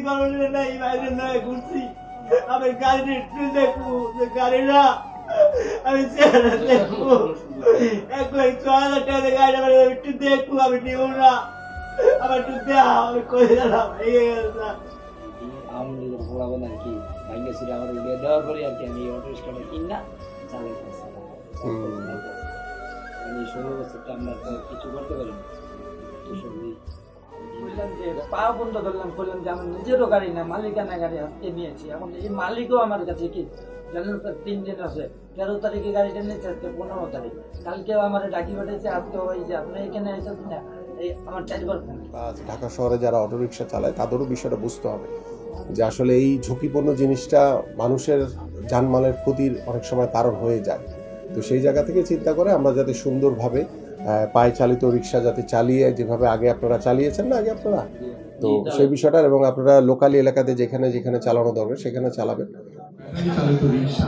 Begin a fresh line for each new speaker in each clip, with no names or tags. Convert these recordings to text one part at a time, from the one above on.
করলে নাই বাইরে নয় ঘুরছি আমি গাড়ি একটু দেখবো যে গাড়িটা আমি চেহারা দেখবো 1,06,000 টাকা গাড়ি আমার একটু দেখবো আমি নিব না আমার একটু দেওয়া আমি করে দিলাম এই
আওয়ামী লীগের বলাবো না কি ভাইঙ্গে ছিল আমার বিয়ে দেওয়ার পরে আর কি আমি অটো রিক্সাটা কিনা চালাইতেছি আমি 16 বছরটা আমরা তো কিছু করতে পারিনি বললাম যে পা বন্ধ করলাম বললাম যে আমার নিজেরও গাড়ি না মালিকানা গাড়ি আজকে নিয়েছি এখন এই মালিকও আমার কাছে কি জানেন স্যার 3 দিন আছে 13 তারিখে গাড়িটা নিয়েছে আজকে 15 তারিখ কালকেও আমার ডাকি পাঠিয়েছে আজকে ওই যে আপনি এখানে এসেছেন না এই আমার 4বার ফোন
ঢাকা শহরে যারা অটোরিকশা চালায় তাদেরও বিষয়টা বুঝতে হবে যে আসলে এই ঝুঁকিপূর্ণ জিনিসটা মানুষের জানমালের ক্ষতির অনেক সময় কারণ হয়ে যায়। তো সেই জায়গা থেকে চিন্তা করে আমরা যাতে সুন্দরভাবে পায়ে চালিত রিক্সা যাতে চালিয়ে যেভাবে আগে আপনারা চালিয়েছেন না আগে আপনারা, তো সেই বিষয়টা এবং আপনারা লোকালি এলাকাতে যেখানে যেখানে চালানো দরকার সেখানে চালাবেন।
চালিত রিক্সা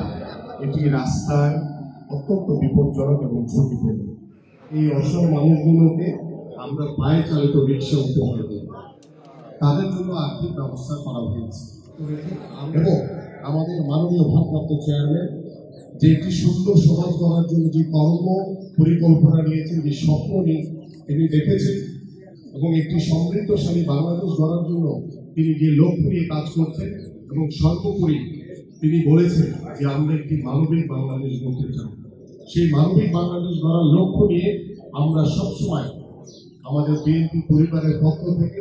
এটি রাস্তায় অত্যন্ত বিপজ্জনক এবং ঝুঁকিপূর্ণ। এই অসহায় মানুষগুলোকে আমরা পায়ে চালিত রিক্সা উপহার দেব, তাদের জন্য আর্থিক ব্যবস্থা করা হয়েছে এবং আমাদের মাননীয় ভারপ্রাপ্ত চেয়ারম্যান যে একটি সুন্দর সমাজ গড়ার জন্য যে কর্ম পরিকল্পনা নিয়েছেন, যে স্বপ্ন নিয়ে তিনি দেখেছেন এবং একটি সমৃদ্ধশালী বাংলাদেশ গড়ার জন্য তিনি যে লক্ষ্য নিয়ে কাজ করছেন এবং সর্বোপরি তিনি বলেছেন যে আমরা একটি মানবিক বাংলাদেশ গড়তে চাই। সেই মানবিক বাংলাদেশ গড়ার লক্ষ্য নিয়ে আমরা সবসময় আমাদের বিএনপি পরিবারের পক্ষ থেকে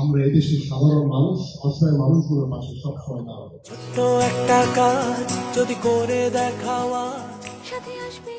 আমরা এদেশের সাধারণ মানুষ অসহায় মানুষগুলোর পাশে সবসময় দাঁড়াবো।
ছোট্ট একটা কাজ যদি করে দেখাওয়া সাথে আসবে